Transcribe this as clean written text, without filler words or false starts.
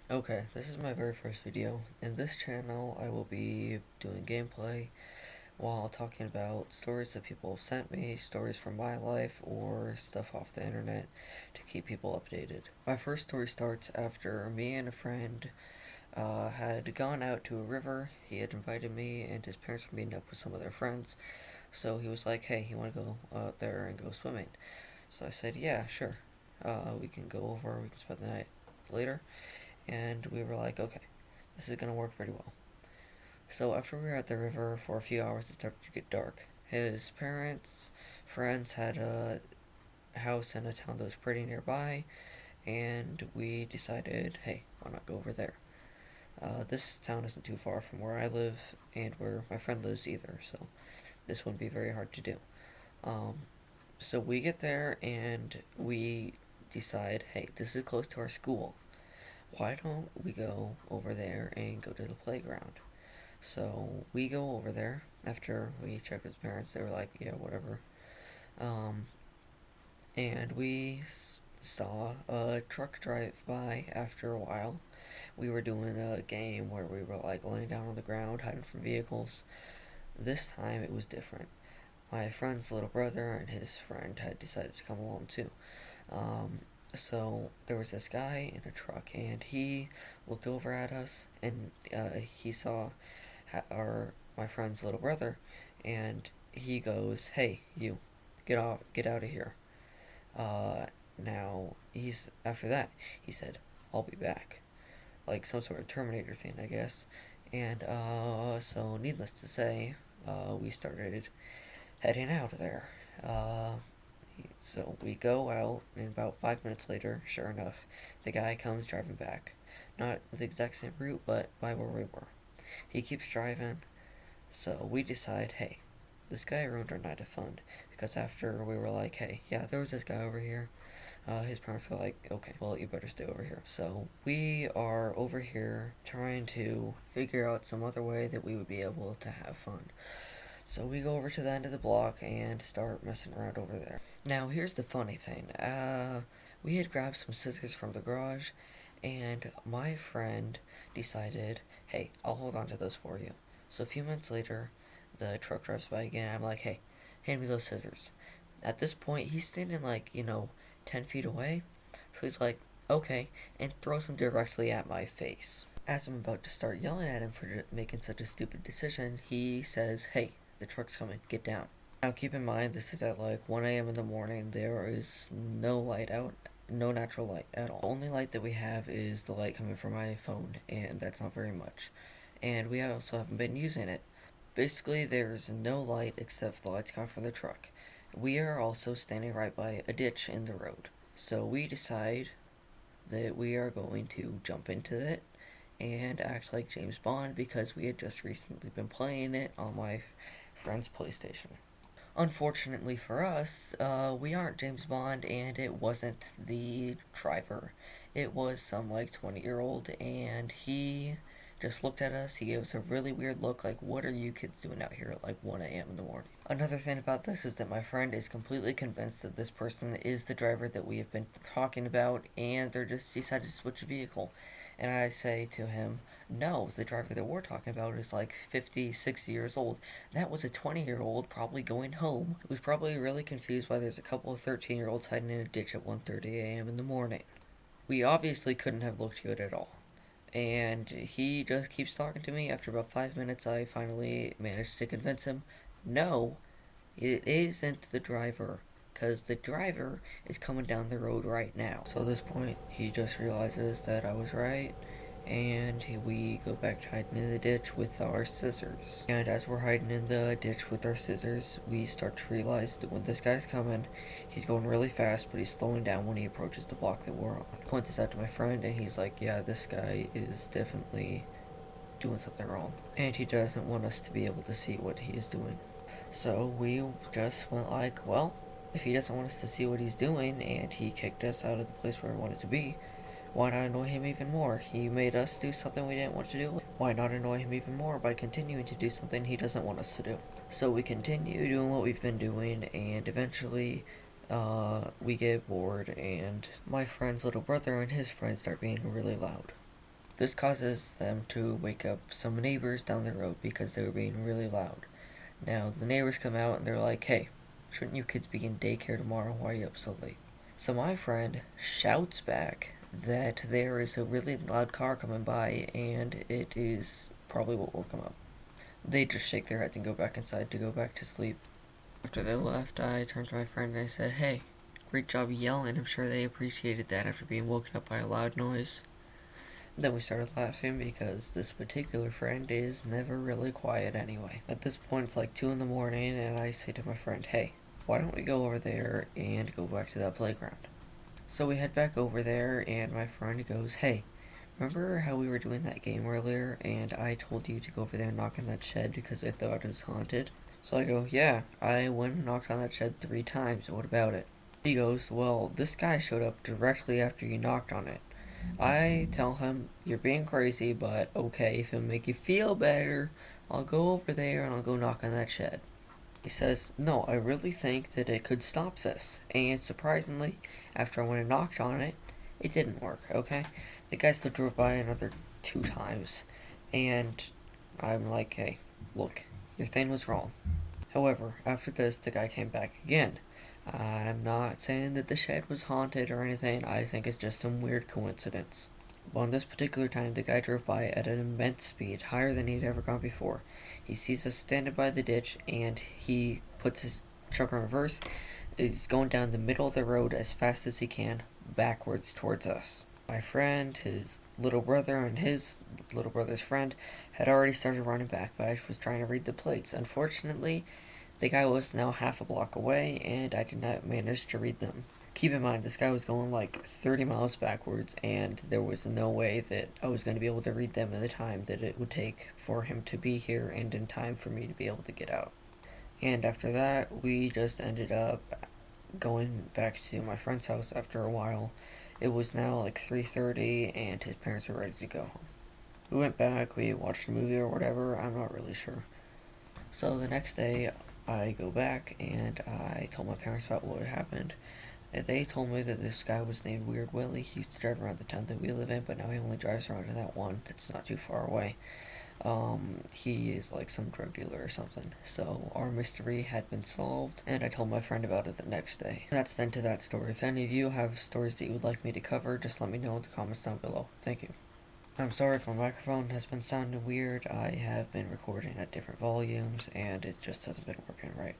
Okay, this is my very first video. In this channel, I will be doing gameplay while talking about stories that people have sent me, stories from my life, or stuff off the internet to keep people updated. My first story starts after me and a friend had gone out to a river. He had invited me and his parents were meeting up with some of their friends. So he was like, hey, you want to go out there and go swimming? So I said, yeah, sure. We can go over, we can spend the night later. And we were like, okay, this is gonna work pretty well. So after we were at the river for a few hours, it started to get dark. His parents, friends had a house in a town that was pretty nearby, and we decided, hey, why not go over there? This town isn't too far from where I live and where my friend lives either, so this wouldn't be very hard to do. Um, so we get there and we decide, hey, this is close to our school. Why don't we go over there and go to the playground? So we go over there after we checked with his parents. They were like, yeah, whatever. Um, and we saw a truck drive by after a while. We were doing a game where we were like laying down on the ground, hiding from vehicles. This time it was different. My friend's little brother and his friend had decided to come along too. Um, so there was this guy in a truck, and he looked over at us, and he saw our my friend's little brother, and he goes, "Hey, you, get out of here." Uh, Now he's after that he said, "I'll be back," like some sort of Terminator thing, I guess. And so needless to say, we started heading out of there. Uh, so we go out, and about 5 minutes later, sure enough, the guy comes driving back. Not the exact same route, but by where we were. He keeps driving, so we decide, hey, this guy ruined our night of fun. Because after we were like, hey, yeah, there was this guy over here, his parents were like, okay, well, you better stay over here. So we are over here trying to figure out some other way that we would be able to have fun. So we go over to the end of the block and start messing around over there. Now, here's the funny thing. We had grabbed some scissors from the garage, and my friend decided, hey, I'll hold on to those for you. So a few minutes later, the truck drives by again. I'm like, hey, hand me those scissors. At this point, he's standing like, 10 feet away. So he's like, okay, and throws them directly at my face. As I'm about to start yelling at him for making such a stupid decision, he says, hey, the truck's coming, get down. Now keep in mind, this is at like 1 a.m. in the morning. There is no light out, no natural light at all. The only light that we have is the light coming from my phone, and that's not very much. And we also haven't been using it. Basically, there's no light except the lights coming from the truck. We are also standing right by a ditch in the road. So we decide that we are going to jump into it and act like James Bond because we had just recently been playing it on my friend's PlayStation. Unfortunately for us, we aren't James Bond, and it wasn't the driver. It was some like 20-year-old, and he just looked at us. He gave us a really weird look, like, what are you kids doing out here at like 1 a.m. in the morning? Another thing about this is that my friend is completely convinced that this person is the driver that we have been talking about, and they're just decided to switch a vehicle. And I say to him, no, the driver that we're talking about is like 50, 60 years old. That was a 20-year-old probably going home. He was probably really confused why there's a couple of 13-year-olds hiding in a ditch at 1:30 a.m. in the morning. We obviously couldn't have looked good at all. And he just keeps talking to me. After about 5 minutes, I finally managed to convince him, no, it isn't the driver. Because the driver is coming down the road right now. So at this point, he just realizes that I was right, and we go back to hiding in the ditch with our scissors. And as we're hiding in the ditch with our scissors, we start to realize that when this guy's coming, he's going really fast, but he's slowing down when he approaches the block that we're on. I point this out to my friend, and he's like, yeah, this guy is definitely doing something wrong. And he doesn't want us to be able to see what he is doing. So we just went like, well, if he doesn't want us to see what he's doing, and he kicked us out of the place where we wanted to be, why not annoy him even more? He made us do something we didn't want to do. Why not annoy him even more by continuing to do something he doesn't want us to do? So we continue doing what we've been doing, and eventually we get bored, and my friend's little brother and his friends start being really loud. This causes them to wake up some neighbors down the road because they were being really loud. Now, the neighbors come out and they're like, hey, shouldn't you kids be in daycare tomorrow? Why are you up so late? So my friend shouts back that there is a really loud car coming by and it is probably what woke them up. They just shake their heads and go back inside to go back to sleep. After they left, I turned to my friend and I said, hey, great job yelling. I'm sure they appreciated that after being woken up by a loud noise. Then we started laughing because this particular friend is never really quiet anyway. At this point, it's like 2 in the morning, and I say to my friend, hey, why don't we go over there and go back to that playground? So we head back over there, and my friend goes, hey, remember how we were doing that game earlier, and I told you to go over there and knock on that shed because I thought it was haunted? So I go, yeah, I went and knocked on that shed 3 times, what about it? He goes, well, this guy showed up directly after you knocked on it. I tell him, you're being crazy, but okay, if it'll make you feel better, I'll go over there and I'll go knock on that shed. He says, no, I really think that it could stop this. And surprisingly, after I went and knocked on it, it didn't work, okay? The guy still drove by another 2 times. And I'm like, hey, look, your thing was wrong. However, after this, the guy came back again. I'm not saying that the shed was haunted or anything, I think it's just some weird coincidence. But on this particular time, the guy drove by at an immense speed, higher than he'd ever gone before. He sees us standing by the ditch, and he puts his truck in reverse. He's going down the middle of the road as fast as he can, backwards towards us. My friend, his little brother, and his little brother's friend had already started running back, but I was trying to read the plates. Unfortunately, the guy was now half a block away, and I did not manage to read them. Keep in mind, this guy was going like 30 miles backwards, and there was no way that I was going to be able to read them in the time that it would take for him to be here and in time for me to be able to get out. And after that, we just ended up going back to my friend's house after a while. It was now like 3:30, and his parents were ready to go home. We went back, we watched a movie or whatever, I'm not really sure. So the next day, I go back and I told my parents about what had happened. And they told me that this guy was named Weird Willie. He used to drive around the town that we live in, but now he only drives around to that one that's not too far away. He is like some drug dealer or something. So our mystery had been solved, and I told my friend about it the next day. That's the end to that story. If any of you have stories that you would like me to cover, just let me know in the comments down below. Thank you. I'm sorry if my microphone has been sounding weird. I have been recording at different volumes, and it just hasn't been working right.